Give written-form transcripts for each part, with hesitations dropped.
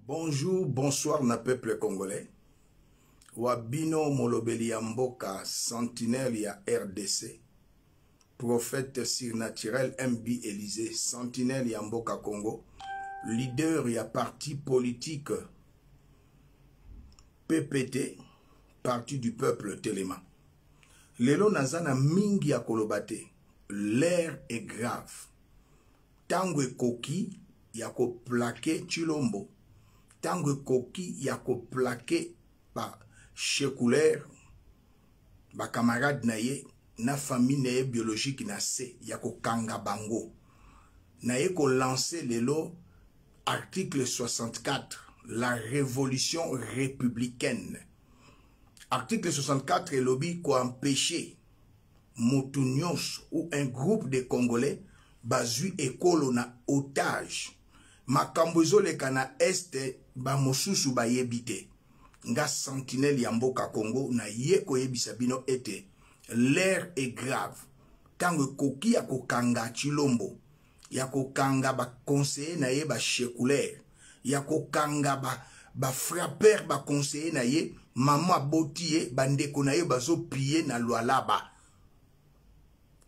Bonjour, bonsoir na peuple congolais. Wabino molobeli ya mboka sentinelle ya RDC. Prophète surnaturel MB Élysée, sentinelle ya mboka Congo. Leader ya parti politique PPT, Parti du peuple Téléma. Lelo nazana mingi ya kolobate. L'air est grave. Tango koki ya ko plaqué Chilombo. Tango koki ya ko plaqué ba Chekouler, ba camarade na ye, na famille na ye biologique na se, ya ko kanga bango. Na ye ko lancer lelo article 64, la révolution républicaine. Article 64 lobby ko empêcher Moutunios ou un groupe de Congolais bazui ekolo na otage. Makambozo le kana este ba mosusu ba yebite. Nga sentinelle ya mboka Congo na ye ko yebisa bino ete l'air est grave. Tango koki ya kokanga Chilombo, ya kokanga ba conseiller na ye ba Chekouler, ya kokanga ba frapper ba conseiller na ye mama botie bandeko na ye bazo piller na Lualaba.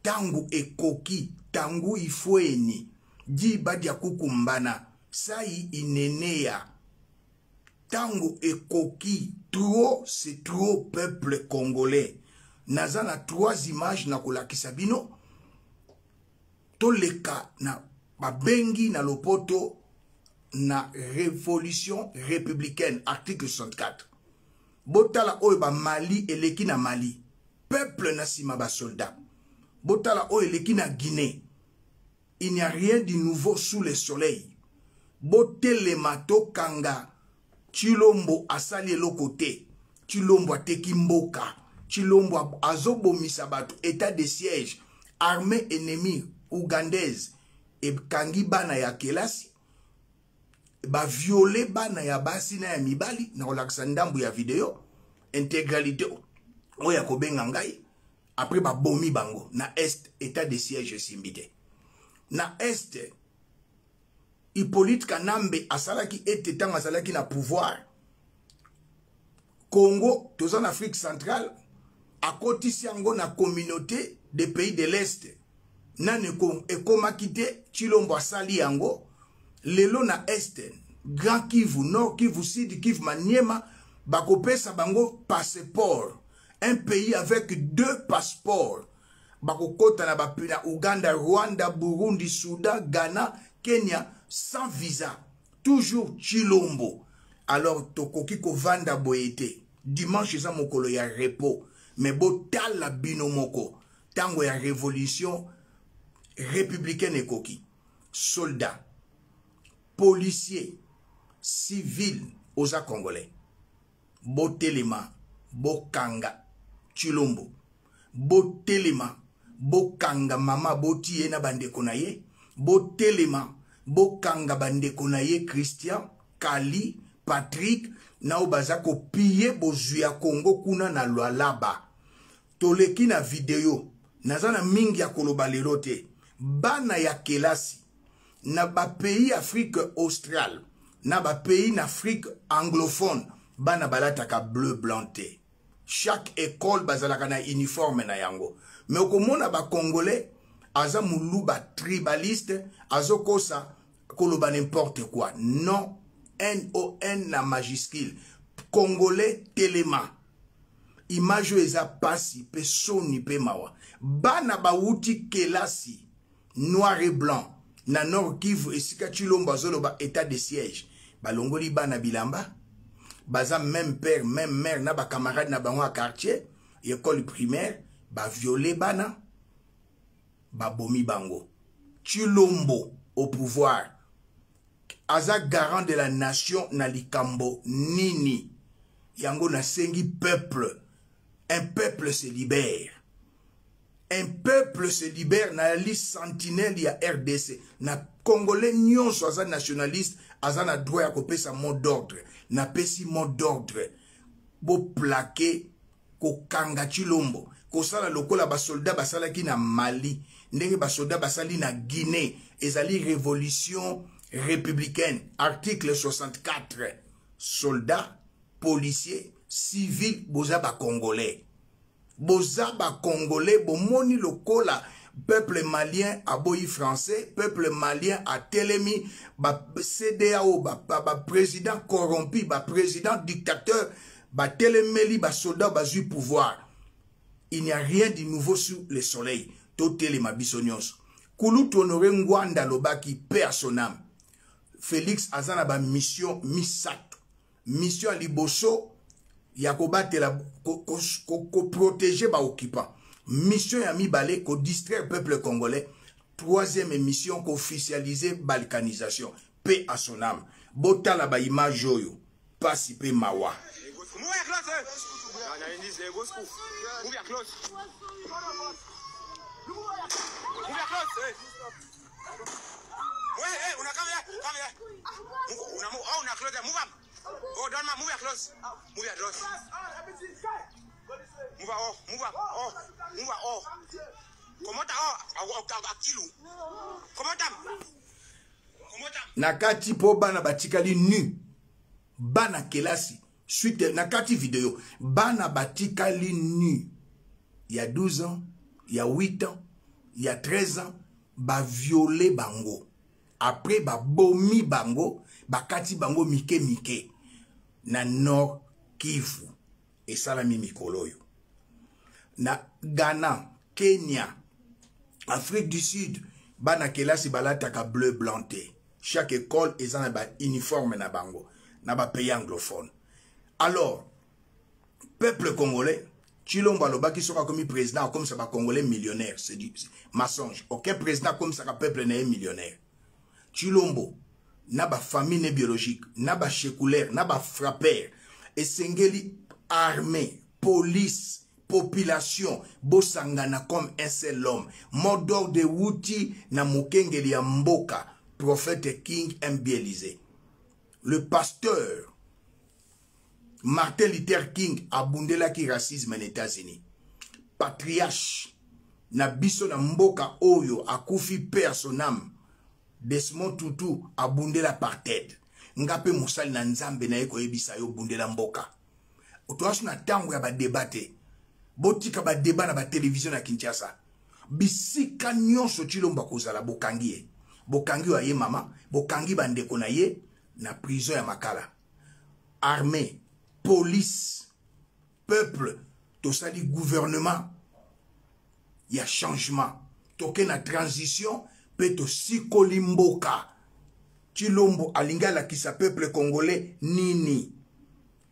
Tangu ekoki, tangu ifueni, di badia kukumbana, sai inenea. Tangu ekoki, trop, c'est trop peuple congolais. Nazana trois images na kolakisa bino. Toleka na babengi na lopoto na révolution républicaine, article 64. Botala oyo ba Mali eleki na Mali. Peuple na sima ba soldat. Botala oyo eleki na Guinée. Il n'y a rien de nouveau sous le soleil. Botelema tokanga. Chilombo asali elokote. Chilombo ateki mboka. Chilombo azobomisa bato. État de siège. Armée ennemie ougandaise. E kangi bana ya kelasi. Ba viole bana ya basi na ya mibali. Na olakisa ndambu ya video. Intégralité. Oya kobenga ngai. Après ba bomi bango. Na est. État de siège simbite. Na est. Hippolyte Kanambe asalaki ete tanga asalaki na pouvoir. Congo, tous en Afrique centrale, a kotisi yango na communauté des pays de l'Est. Nane ekoma kite Chilombo asali yango. Lelo na Est, Grand Kivu, Nord Kivu, Sud Kivu, Maniema, bakopesa bango passeport. Un pays avec 2 passeports. Bakokota na bapina Uganda, Rwanda, Burundi, Soudan, Ghana, Kenya, sans visa. Toujours Chilombo. Alors, tokoki ko vanda boyete. Dimanche, ça mokolo ya repos. Mais botal la binomoko. Tango ya révolution républicaine ekoki. Soldats, policiers, civils, oza congolais. Botelema, bokanga, Chilombo. Botelema, bokanga mama botiye na bandeko na ye. Botelema, bokanga bandeko na ye Christian, Kali, Patrick, na obaza ko piye bozuya Congo kuna na Lualaba. Toleki na video, nazana mingi ya koloba lelo te. Bana ya kelasi, na ba pays Afrique australe, na ba pays na Afrique anglophone, bana balataka bleu blanc te. Chaque école bazalaka na uniforme na yango. Mais okomona ba Congolais, aza muluba tribaliste, azokosa koloba n'importe quoi. Non, N-O-N na majuscule. Congolais Téléma. Image eza pasi, pe soni pe mawa. Bana ba wuti kelasi, noir et blanc. Na Nord Kivu, esika Chilombo azoloba état de siège. Balongoli bana bilamba. Baza même père, même mère, na ba camarade na bango à quartier, école primaire, ba violé bana, ba bomi bango. Chilombo au pouvoir. Aza garant de la nation na likambo nini. Yango na sengi peuple. Un peuple se libère. Un peuple se libère na li sentinelle ya RDC. Na Congolais nyonso aza nationaliste, aza na droit ya kopesa mot d'ordre. Na pesi mot d'ordre. Bo plaqué ko kanga Chilombo. Ko sala lokola ba soldat basala ki na Mali. Ndenge ba soldat basali na Guinée. Ezali révolution républicaine. Article 64. Soldats, policiers, civils, bozaba congolais. Bozaba congolais, bomoni lokola. Peuple malien a boyi français, peuple malien a telemi, ba CDAO, ba président corrompu, ba président dictateur, ba telemeli, ba soldat, ba zui pouvoir. Il n'y a rien de nouveau sous le soleil. Totele ma bisonyos. Kulu tonore ngwanda lobaki paix à son âme. Félix Azana ba mission misato. Mission à liboso, yakoba la ko protéger ba occupant. Mission ya mibale ko distraire peuple congolais. Troisième mission ko officialiser balkanisation. Paix à son âme. Bota la ba image yoyo. Pasi pe mawa. Nakati po bana batikali nu. Bana kelasi. Suite nakati vidéo. Bana batikali nu. Il y a 12 ans, il y a 8 ans, il y a 13 ans, ba violé bango. Après ba bomi bango, ba kati bango mike mike. Na Nord Kivu. Et salami mikoloyo. Na Ghana, Kenya, Afrique du Sud, bana kelasi balataka bleu blanté. Chaque école est en uniforme na bango, na ba pays anglophone. Alors, peuple congolais, Chilombo Alobaki sera comme président comme ça va congolais millionnaire, c'est du mensonge. Aucun président comme ça va peuple n'est millionnaire. Chilombo, na ba famille biologique, na ba chécoulaire, na ba frappeur, et sengeli armée, police, population, bosangana comme un seul homme. Modor de Wuti na mokengeli ya mboka, prophète King Mbielize. Le pasteur Martin Luther King abundela ki racisme en États-Unis. Patriarche na biso na mboka oyo akufi paix à son âme. Desmond Tutu abundela apartheid. Ngape musali na nzambe na eko ebisa yo bundela mboka. Otoasu na tango ya ba debate. Botika ba débat na ba télévision na Kinshasa. Bisika nyonso Chilombo kozala bokangi ye. Bokangi wa ye mama, bokangi bandeko na ye na prison ya Makala. Armée, police, peuple, tout ça dit gouvernement. Il y a changement. Toke na transition, peto sikolimboka. Chilombo alingala ki sa peuple congolais nini.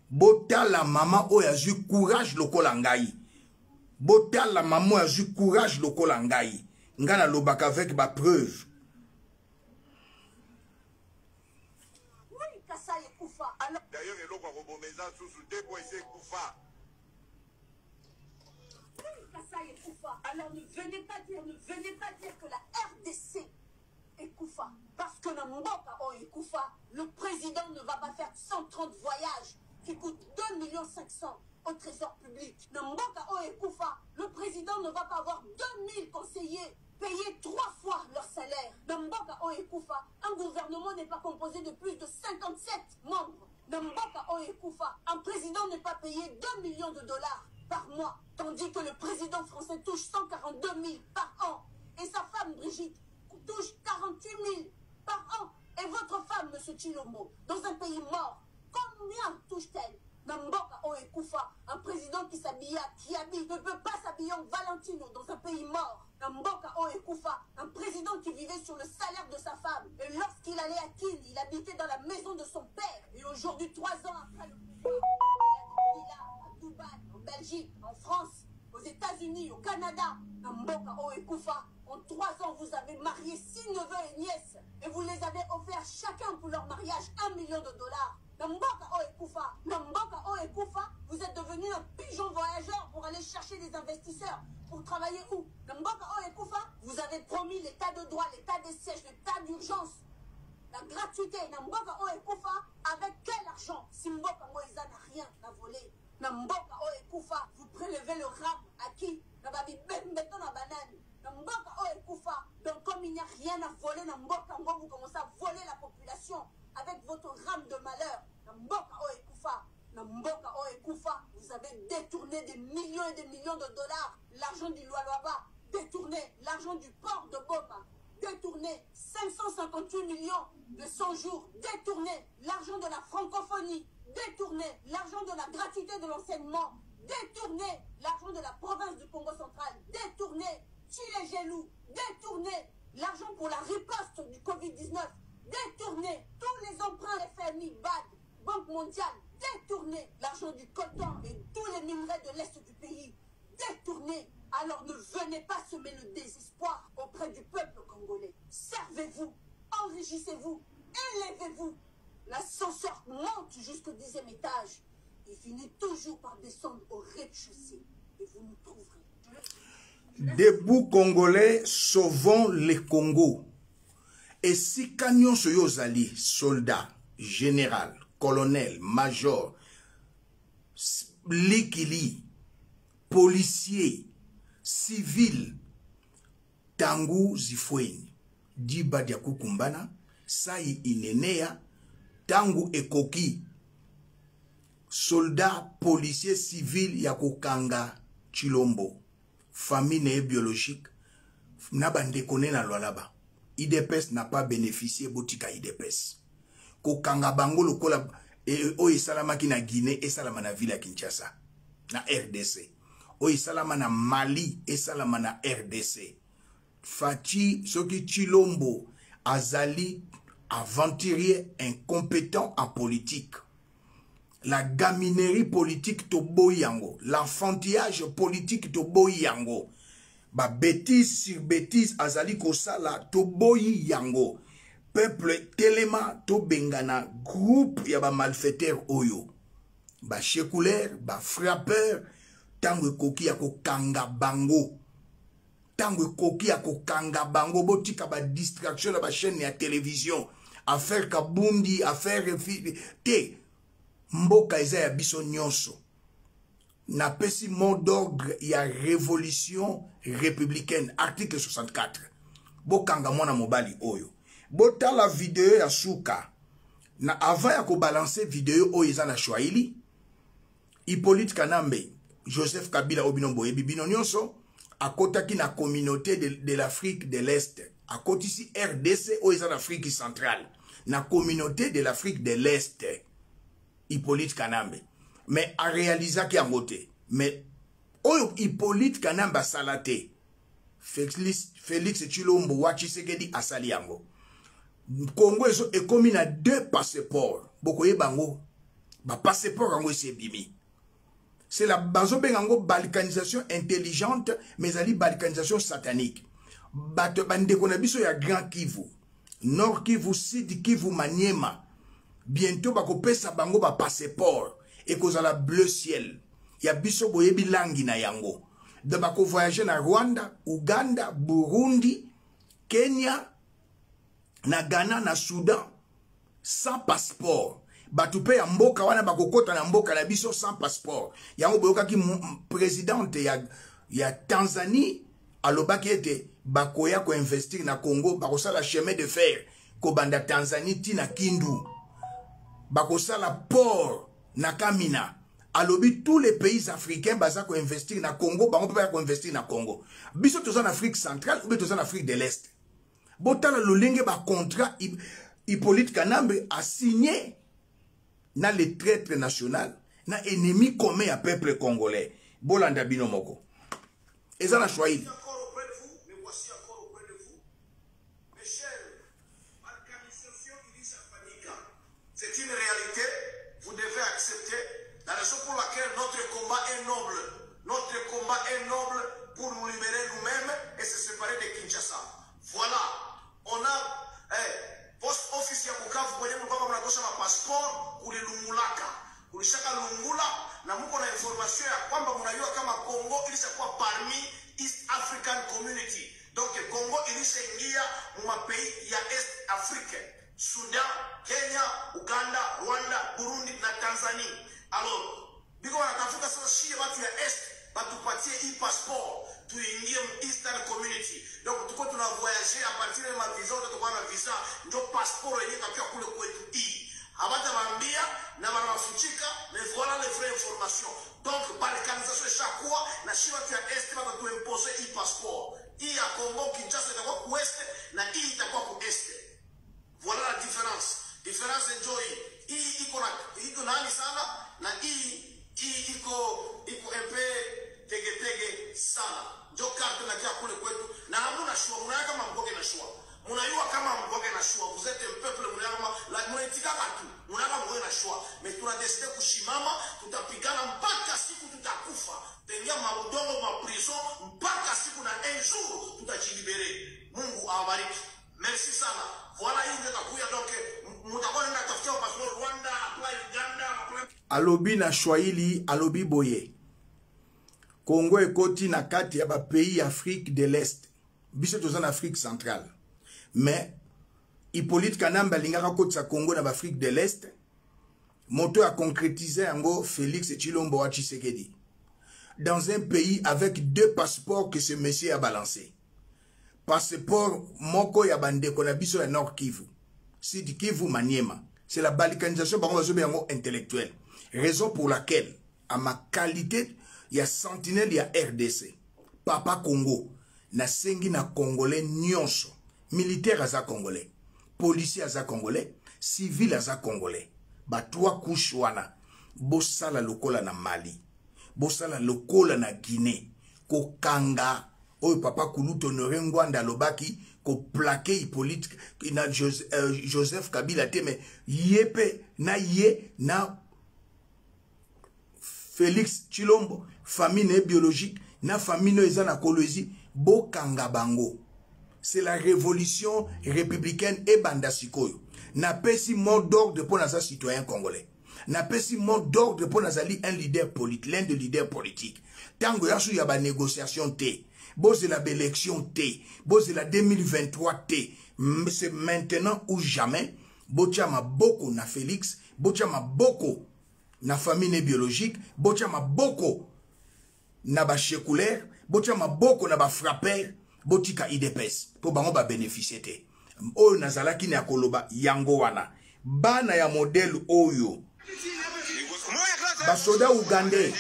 Bota la maman oya zu courage lokola ngai. Bota la maman oya zu courage lokola ngai. Ngana lobaka avec ba preuve. D'ailleurs, il y a alors ne venez pas dire que la RDC est Koufa. Parce que dans Mboka est Koufa, le président ne va pas faire 130 voyages qui coûtent 2,5 millions au trésor public. Dans Mboka est Koufa, le président ne va pas avoir 2000 conseillers payer 3 fois leur salaire. Dans Mboka est Koufa, un gouvernement n'est pas composé de plus de 57 membres. Dans Mboka est Koufa, un président n'est pas payé 2 millions de dollars par mois, tandis que le président français touche 142 000 par an et sa femme Brigitte touche 48 000 par an. Et votre femme, M. Chilombo, dans un pays mort, combien touche-t-elle? Namboka Oekoufa, un président qui s'habille à Kiabi, ne peut pas s'habiller en Valentino dans un pays mort. Namboka Oekoufa, un président qui vivait sur le salaire de sa femme. Et lorsqu'il allait à Kin, il habitait dans la maison de son père. Et aujourd'hui, 3 ans après le pouvoir, il est là, à Dubaï, en Belgique, en France, aux États-Unis, au Canada. Namboka Oekoufa, en 3 ans, vous avez marié 6 neveux et nièces. Et vous les avez offerts chacun pour leur mariage 1 million de dollars. Namboka Oekoufa, vous êtes devenu un pigeon voyageur pour aller chercher des investisseurs. Pour travailler où? Namboka Oekoufa, vous avez promis l'état de droit, l'état des sièges, l'état d'urgence, la gratuité. Namboka Oekoufa, avec quel argent? Si Mboka Moïsa n'a rien à voler. Namboka Oekoufa, vous prélevez le rap à qui? Nababi Bembeto na banane. Namboka o ekufa. Donc comme il n'y a rien à voler, Namboka, vous commencez à voler la population avec votre rame de malheur. Namboka o ekufa. Namboka o ekufa. Vous avez détourné des millions et des millions de dollars. L'argent du Lualaba, détourné. L'argent du port de Boma, détourné. 558 millions de 100 jours, détourné. L'argent de la francophonie, détourné. L'argent de la gratuité de l'enseignement, détourné. L'argent de la province du Congo central, détourné. Chile Gelou, détourné. L'argent pour la riposte du Covid-19, détourné. Tous les emprunts FMI, BAD, Banque mondiale, détourné. L'argent du coton et tous les minerais de l'Est du pays, détourné. Alors ne venez pas semer le désespoir auprès du peuple congolais. Servez-vous, enrichissez-vous, élevez-vous. L'ascenseur monte jusqu'au 10e étage et finit toujours par descendre au rez-de-chaussée. Et vous nous trouverez. Debout Congolais, sauvons le Congo. Et si Kanyon Soyozali, soldat, général, colonel, major, likili, policier, civil, tangu zifweni, diba dia kukumbana, sai inenea, tangu ekoki, soldat, policier, civil, ya kukanga, Chilombo, famille biologique, nabande kone na Lualaba. IDPS n'a pas bénéficié botika IDPS. Kokanga bango lokola o isalama ki na Guinée et salama na ville ya Kinshasa na RDC. O isalama na Mali et salama na RDC. Fachi soki Chilombo azali aventurier incompétent en politique. La gaminerie politique to boyango, l'enfantillage politique to boyango. Ba bêtise sur bêtise azali kosala to boyi yango. Peuple telema to bengana groupe ya ba malfaiteur oyo. Ba chekouler, ba frappeur, tango koki ya kokanga bango. Tango koki ya kokanga bango botika ba distraction na ba chaîne ya télévision. Affaire Kabundi, affaire te mboka eza ya biso nyonso. Na pesi mot d'ordre ya révolution républicaine article 64. Bokanga mwana mobali oyo. Bota la vidéo ya suka. Na avant ya ko balancer vidéo oyo eza na Swahili. Hippolyte Kanambe, Joseph Kabila Obinombo ebibino nyonso akotaki na communauté de l'Afrique de l'Est. Akotisi RDC oyo eza na Afrique centrale. Na communauté de l'Afrique de l'Est. Hippolyte Kanambe. Mais a réalisé qu'il y a moté. Mais oyo Hippolyte Kanambe salate. Félix Tshilombo Wachisekedi asali yango. Congo est comme il a 2 passeports. Bokoye bango. Ba passeport yango c'est bimi. C'est la bazo bengango balkanisation intelligente mais ali balkanisation satanique. Bato bande konabiso ya Grand Kivu, Nord Kivu, Sud Kivu, Maniema. Bientôt bako pesa bango ba passeport et kozala bleu ciel. Ya biso boyebi langi na yango. De bako voyager na Rwanda, Uganda, Burundi, Kenya, na Ghana, na Soudan, sans passeport. Batupe ya mboka wana bakokota na mboka na biso sans passeport. Yango boyoka ki présidente ya Tanzanie alobaki ete bakoya ko investir na Congo, bakosala chemin de fer ko banda Tanzanie tina Kindu. Bakosala port na Kamina. Alobi tous les pays africains baza ko investir na Congo, bango pe ko investir na Congo. Biso toza en Afrique centrale ou toza en Afrique de l'Est. Botala lolenge ba contrat Hippolyte Kanambe a signé na le traître national na ennemi commun à peuple congolais. Bolanda binomoko. Eza na Swahili. C'est une réalité, vous devez accepter. La raison pour laquelle notre combat est noble. Notre combat est noble pour nous libérer nous-mêmes et se séparer de Kinshasa. Voilà. On a post office ya Bukavu kwenye mpaka mnatosha ma passport kule Lungulaka. Kulishaka Lungula na mko na information ya kwamba mnajua kama Congo ilishakuwa parmi East African Community. Donc Congo ilishaingia mu pays ya East Africa. Sudan, Kenya, Uganda, Rwanda, Burundi na Tanzania. Alors, biko wanatafuta sasa shie watu ya Est batupatie hii passeport tuingie Eastern Community. Donc tuko tuna voyager à partir de ma visa, tutakuwa na visa ndio passeport yenyewe takia kule kwetu hii. Habata bambia na banafuchika mais voilà les vraies informations. Donc balkanisation chaque fois na shiva tu est bata tu imposer hii passeport. Hii ya Congo Kinshasa itakuwa ku est na hii itakuwa ku est. Voilà la différence. Différence enjoy. Hii iko nani sana na hii iko un peu tege sana. Ndio carte na kia kule kwetu na hamuna shua, mnaya kama mboge na shua. Munayua kama mboge na shua, vous êtes un peuple mnaya kama la munetika katu, mnaya kama mboge na shua. Mais tuna décider kushimama, tutapigana mpaka siku tutakufa. Tengia maudongo ma prison mpaka siku na un jour tutajilibere. Mungu awabariki. Merci sana. Voilà hii ndio takuya donc mutakuwa nenda tafutia passeport Rwanda, apply Uganda, apply alobi na Swahili, alobi boye. Congo ekoti na kati ya ba pays Afrique de l'Est. Biso toza na Afrique centrale. Mais Hippolyte Kanamba lingaka koti sa Congo na ba Afrique de l'Est. Moto a concrétisé yango Félix Tshilombo wa Tshisekedi. Dans un pays avec 2 passeports que ce monsieur a balancé. Passeport moko ya bandeko na biso ya Nord Kivu. Sud Kivu Maniema. C'est la balkanisation par exemple intellectuelle. Raison pour laquelle, à ma qualité, il y a sentinelle, il y a RDC. Papa Congo. Na sengi na Congolais nyonso. Militaire aza Congolais. Policier aza Congolais. Civil aza Congolais. Ba 3 couches wana. Bosala lokola na Mali. Bosala lokola na Guinée. Kokanga. Oyo papa Kuluto Honoré Ngwanda lobaki. Ko plaqué Hippolyte. Na Joseph Kabila te. Mais yepe na ye na Félix Tshilombo, famille biologique, na famille ezana Kolwezi, Bokanga Bango. C'est la révolution républicaine et bandasikoyo. Na pesi mot d'ordre pour nasa citoyen congolais. Na pesi mot d'ordre pour nazali un leader politique, l'un des leaders politiques. Tango yasu yaba négociation te. Bose la élection te. Bose la 2023 te. C'est maintenant ou jamais. Bocha maboko na Félix. Bocha maboko na famille biologique, bocha maboko na ba séculaire, bocha maboko na ba frapper, botika idepes pour bango ba bénéficier te. Oyo nazalaki na koloba yango wana. Bana ya modèle oyo. Basoda Ugandais.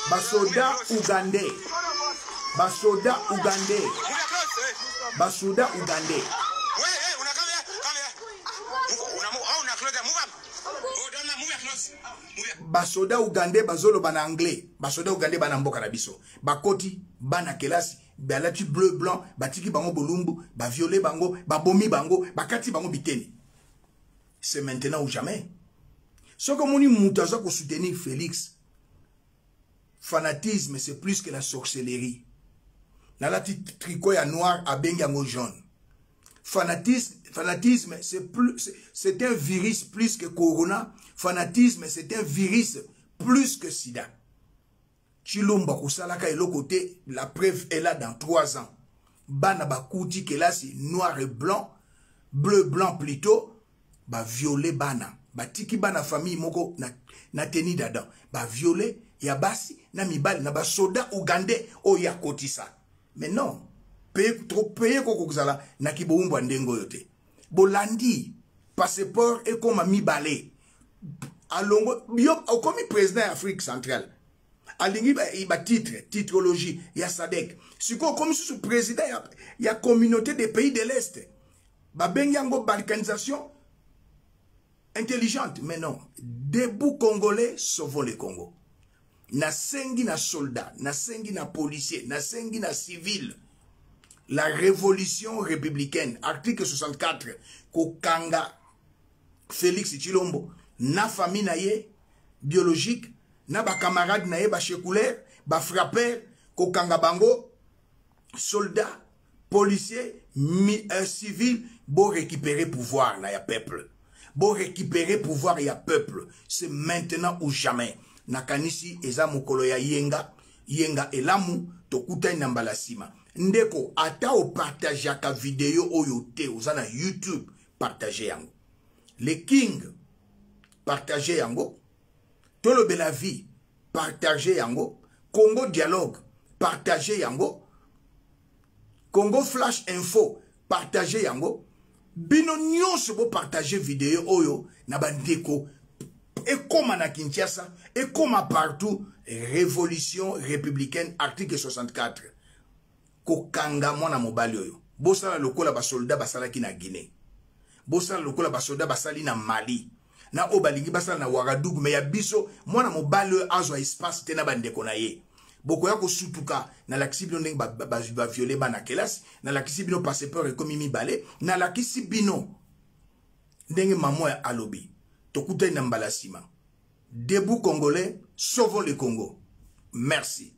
Basoda Ugandais. Basoda Ugandais. Basoda Ugandais. Basoda Ugandais bazolo bana anglais, basoda Ugandais bana mboka na biso. Bakoti bana kelasi, balati bleu blanc, batiki bango bolumbu, ba violer bango, ba bomi bango, bakati bango biteni. C'est maintenant ou jamais. Ce que moni mutaza ko soutenir Félix. Fanatisme c'est plus que la sorcellerie. Na la tricot ya noir a bengango jaune. Fanatisme, c'est un virus plus que Corona. Fanatisme, c'est un virus plus que Sida. Tshilombo Kosalaka et l'autre côté, la preuve est là dans 3 ans. Bana Bakouti, que là c'est noir et blanc, bleu-blanc plutôt, ba violer bana. Ba tiki bana famille moko na teni dadan. Ba violer, ya basi, na mibali, na ba soda Ougandais, o ya kotisa. Mais non. Trop payé kokokuzala na kiboumbo ndengo yote. Bolandi passeport et comme mi balé. Alongo bio comme président Afrique centrale. Alingi ba titrologie ya SADC. Siko comme sous président ya communauté des pays de l'Est. Ba benyango balkanisation intelligente mais non. Debout congolais sauvons le Congo. Na sengi na soldat, na sengi na policier, na sengi na civil. La révolution républicaine, article 64, Kokanga, Félix Tshilombo, na famille naye, biologique, na ba camarade naye, ba séculaire, ba frapper, Kokanga bango, soldat, policier, civil, bo récupérer pouvoir na ya peuple. Bo récupérer pouvoir ya peuple. C'est maintenant ou jamais. Nakanisi eza mokolo ya yenga, yenga elamu, tokuta inambala sima. Ndeko, ata o partage ka vidéo oyo te, ozana YouTube, partage yango. Le King, partage yango. Tolo Belavi, partage yango. Congo Dialogue, partagez yango. Congo Flash Info, partagez yango. Bino nyonso bo partager vidéo oyo na bandeko. Et comme à Kinshasa, et comme partout, révolution républicaine, article 64. Kokanga mwana mobali oyo. Bosala lokola ba soldat basala ki na Guinée. Bosala lokola ba soldat basali na Mali. Na obalingi basala na Ouagadougou, mais ya biso mwana mobali oyo azwa espace te na bandeko na ye. Boko ya ko sutuka na lakisi bino ndenge ba violer bana kelasi, na lakisi bino passeport et komi mibale, na lakisi bino ndenge maman ya alobi. Tokuta na mbalasima. Debout Congolais, sauvons le Congo. Merci.